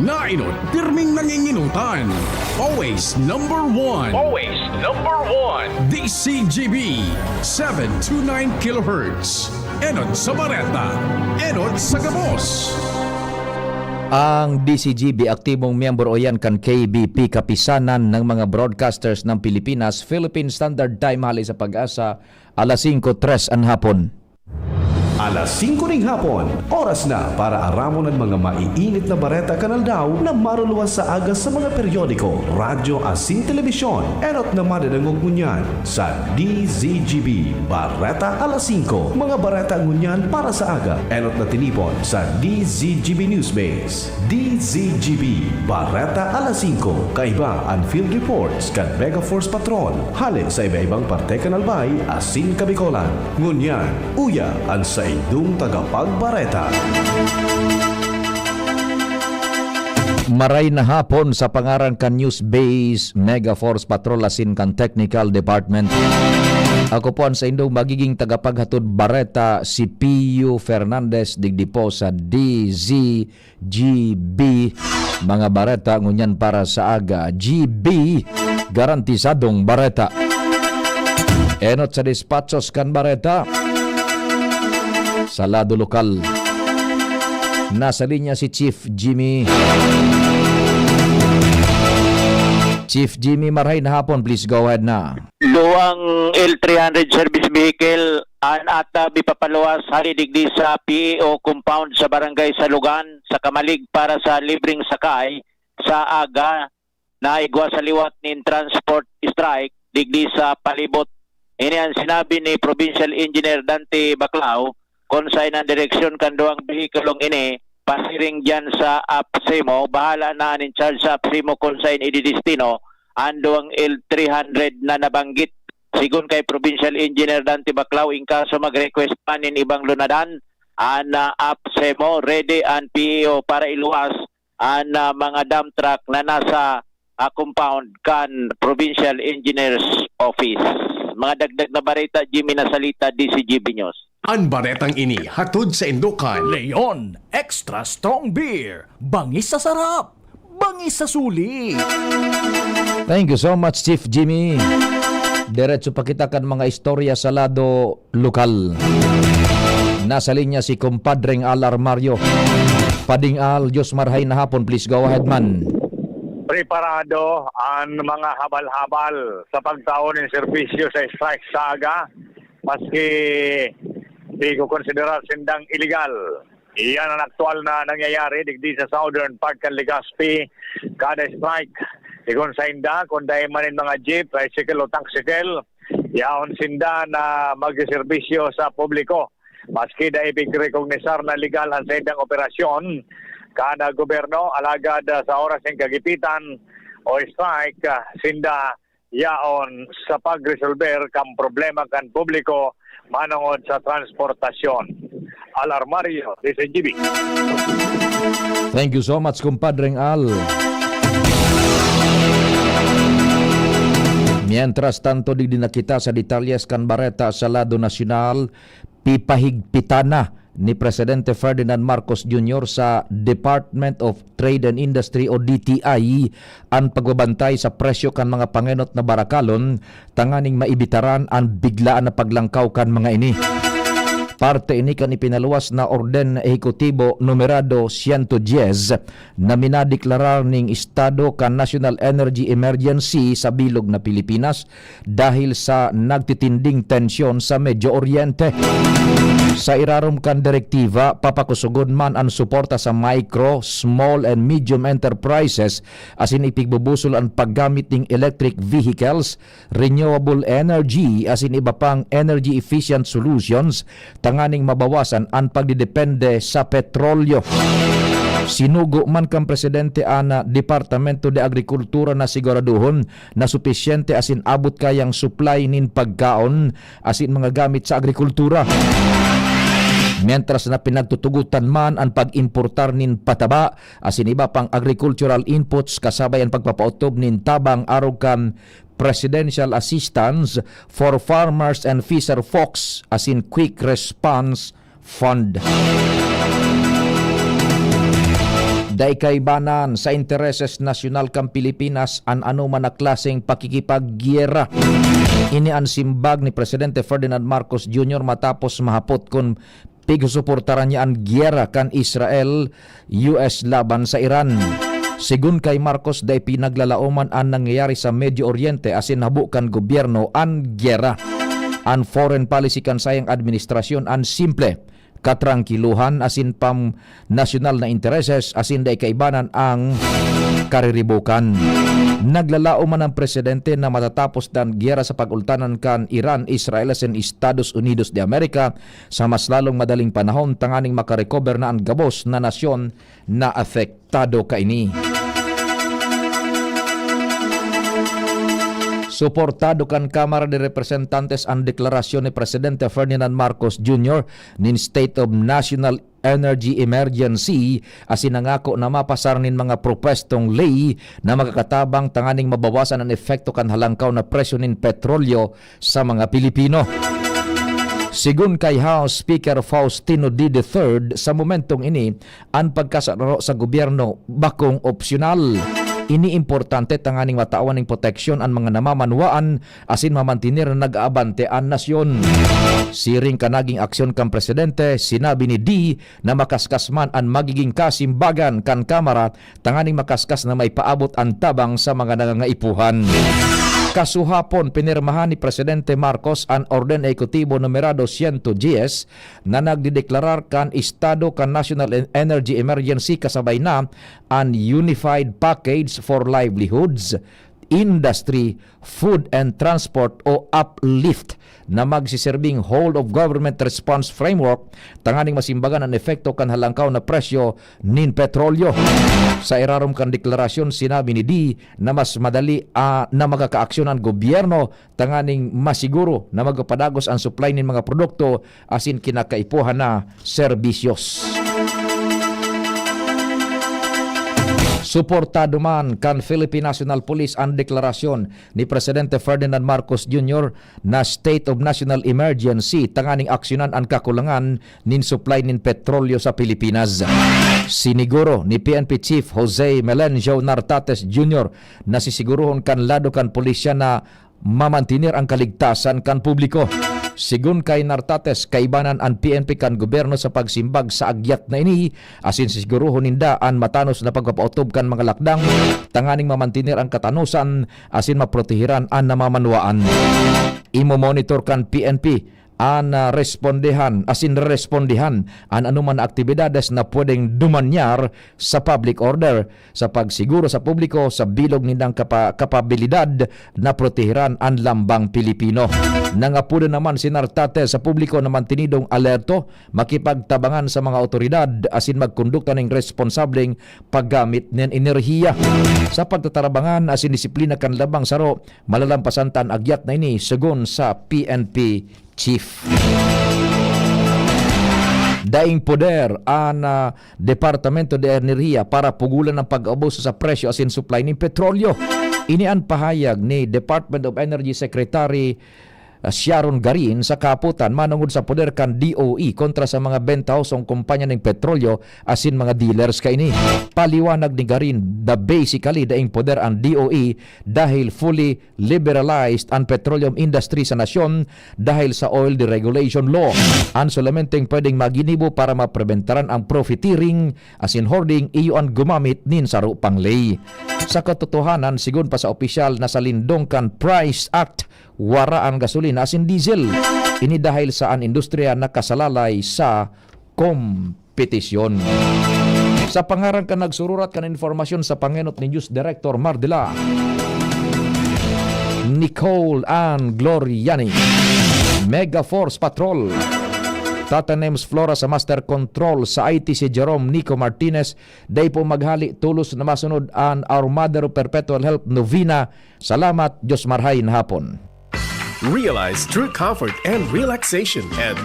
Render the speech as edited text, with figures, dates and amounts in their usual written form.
nainot, pirming nanginginutan. Always number one. Always number one. DCGB 729 kHz. Enot sa Bareta, Enot sa Gabos. Ang DCGB aktibong miyembro o yan kan KBP, kapisanan ng mga broadcasters ng Pilipinas. Philippine Standard Time, hali sa Pag-asa, alas 5:03 ang hapon. Alas 5 ng hapon, oras na para aramon ang mga maiinit na bareta kanaldaw na maruluwas sa agas sa mga periodiko, radyo asin telebisyon. Enot na madadangog ngunyan sa DZGB Bareta alas 5. Mga bareta ngunyan para sa aga. Enot na tinipon sa DZGB Newsbase. DZGB Bareta alas 5. Kaiba ang field reports kan Mega Force Patrol. Halin sa iba-ibang parte kanalbay asin kabikolan. Ngunyan, uya ang sa idong tagapagbareta. Maray na hapon sa pangaran kan News Base Mega Force Patrol asin kan Technical Department. Ako po ang sa indong magiging tagapaghatod bareta si Pio Fernandez digdipo sa DZGB. Mga bareta ngunyan para sa aga. GB garantisadong bareta. Enot sa dispatchos kan bareta sa lado lokal. Nasa linya si Chief Jimmy. Chief Jimmy, maray na hapon. Please go ahead na. Luang L300 service vehicle at bipapaluwas halidigdi sa PEO compound sa barangay Salugan sa Kamalig para sa libreng sakay sa aga na igwa sa liwat nin transport strike digdi sa palibot. Ini ang sinabi ni Provincial Engineer Dante Baclao konsay ng direksyon kanduang behikulong ini pasiring dyan sa APSEMO. Bahala na in charge sa APSEMO konsay ididestino anduang L300 na nabanggit. Sigun kay Provincial Engineer Dante Baclao, in kaso mag-request pa nin ibang lunadan an APSEMO ready and PEO para iluwas an mga dump truck na nasa compound kan Provincial Engineer's Office. Mga dagdag na barita, Jimmy Nasalita, DCGB News. Ang baretang ini hatod sa Indukan. Leon Extra Strong Beer. Bangis sa sarap. Bangis sa sulit. Thank you so much, Chief Jimmy. Diretso pa kita kan mga istorya sa lado lokal. Nasa linya si Compadreng Al Armario. Pading Al, Diyos marhay na hapon. Please go ahead, man. Preparado ang mga habal-habal sa pagtaon ng serbisyo sa strike saga maski di ko konsiderar sindang illegal. Iyan ang aktual na nangyayari digdi sa Southern Park kan Legazpi kada strike. Ikon sa inda kung dahil manin mga jeep, tricycle o taxicle, yaon sinda na magserbisyo sa publiko. Maski dahil ipig-recognisar na legal ang sa indang operasyon, kada gobyerno alagad sa oras ng kagipitan o strike sinda yaon sa pagresolver kang problema kan publiko manungod sa transportasyon. Alarmario, DCGB. Thank you so much, Compadreng Al. Mientras tanto, di nakita sa detalyes kan bareta sa lado nasyonal, pipahigpitana ni Presidente Ferdinand Marcos Jr. sa Department of Trade and Industry o DTI ang pagbabantay sa presyo kan mga pangenot na barakalon tanganing maibitaran ang biglaan na paglangkaw kan mga ini. Parte ini kan ipinaluwas na orden ehekutibo numerado 110 na minadeklarar ning estado kan National Energy Emergency sa bilog na Pilipinas dahil sa nagtitinding tensyon sa Medyo Oriente. Sa irarom kan direktiba, papakusugod man ang suporta sa micro, small and medium enterprises asin ipigbubusol ang paggamit ng electric vehicles, renewable energy asin iba pang energy efficient solutions tanganing mabawasan ang pagdidepende sa petrolyo. Sinugo man kang presidente ana Departamento de Agrikultura na siguraduhon na supisyente asin abot kayang supply nin pagkaon asin mga gamit sa agrikultura. Mientras na pinagtutugutan man ang pag-importar nin pataba asin iba pang agricultural inputs kasabay ang pagpapautob nin tabang arog kan Presidential Assistance for Farmers and Fisher Folks asin Quick Response Fund. Day kaibanan sa intereses nasyonal kang Pilipinas an anuman na klaseng pakikipagyera. Ini ang simbag ni Presidente Ferdinand Marcos Jr. matapos mahapot kung pigsuportaran niya ang gyera kan Israel, US laban sa Iran. Sigun kay Marcos, day pinaglalauman ang nangyayari sa Medio Oriente asin nabukan gobyerno ang gyera. Ang foreign policy kan sayang administrasyon ang simple, katrankiluhan asin pam nasyonal na intereses asin day kaibanan ang kariribukan. Naglalao man ang presidente na matatapos ng gyera sa pagultanan kan Iran, Israel asin Estados Unidos de America sa mas lalong madaling panahon tanganing makarecover na ang gabos na nasyon na apektado kaini. Suportado kan Kamara de Representantes ang deklarasyon ni Presidente Ferdinand Marcos Jr. nin State of National Energy Emergency asin nangako na mapasar nin mga propestong ley na magkakatabang tanganing mabawasan ang epekto kan halangkaw na presyo nin petrolyo sa mga Pilipino. Sigun kay House Speaker Faustino D. III, sa momentong ini, ang pagkasaro sa gobyerno bakong opsyonal. Ini importante tanganing matawan ng proteksyon ang mga namamanwaan asin mamantinir na nag-aabante ang nasyon. Siring kanaging aksyon kan presidente, sinabi ni D na makaskas man ang magiging kasimbagan kan Kamara tanganing makaskas na may paabot ang tabang sa mga nangangaipuhan. Kasuhapon, pinirmahan ni Presidente Marcos ang Orden Ekutibo numerado 110 na nagdideklarar kan Estado kan National Energy Emergency kasabay na ang Unified Package for Livelihoods, Industry, Food and Transport o UPLIFT na magsiserbing whole of government response framework tanganing masimbagan ang epekto kan halangkaw na presyo nin petrolyo. Sa irarom kan deklarasyon, sinabi ni D na mas madali na magkakaaksyon ang gobyerno tanganing masiguro na magpapadagos ang supply nin mga produkto asin kinakaipuhan na serbisyos. Suportado man kan Philippine National Police ang deklarasyon ni Presidente Ferdinand Marcos Jr. na State of National Emergency tanganing aksyonan ang kakulangan nin supply nin petrolyo sa Pilipinas. Siniguro ni PNP Chief Jose Melencio Nartates Jr. na sisiguruhon kan lado kan pulisya na mamantinir ang kaligtasan kan publiko. Sigun kay Nartates, kaibanan ang PNP kan gobyerno sa pagsimbag sa agyat na ini asin siguruhon ninda ang matanos na pagpapautob kan mga lakdang tanganing mamantinir ang katanusan asin maprotehiran ang namamanwaan. Imo-monitor kan PNP ang respondihan ang anuman aktibidades na pwedeng dumanyar sa public order sa pagsiguro sa publiko sa bilog nindang kapabilidad na protehiran ang lambang Pilipino. Nangapudo naman si Nartates sa publiko na mantinidong alerto, makipagtabangan sa mga otoridad asin magkondukta ng responsableng paggamit ng enerhiya. Sa pagtatarabangan asin disiplina kan labang saro, malalampasan tan agyat na ini sugon sa PNP Chief. Daing poder ang Departamento de Enerhiya para pugulan ang pag-abuso sa presyo asin supply ng petrolyo. Ini ang pahayag ni Department of Energy Secretary Sharon Garin sa kaputan manungod sa poder kan DOE kontra sa mga bentahosong kumpanya ng petrolyo asin mga dealers kaini. Paliwanag ni Garin da basically daing poder ang DOE dahil fully liberalized ang petroleum industry sa nasyon dahil sa oil deregulation law. Ang solamenteng pwedeng maginibo para maprebentaran ang profiteering asin hoarding iyo ang gumamit nin sa rupang lay. Sa katotohanan, sigun pa sa opisyal na sa lindong kan Price Act, wara ang gasolina asin diesel. Ini dahil sa ang industriya nakasalalay sa kompetisyon. Sa pangarang ka nagsururat kan informasyon sa pangenot ni News Director Mardila Nicole Ann Gloriani, Mega Force Patrol, Tata Nems Flora sa Master Control sa IT si Jerome Nico Martinez, day po maghali tulos na masunod ang Our Mother of Perpetual Help Novena. Salamat, Diyos marhain hapon. Realize true comfort and relaxation at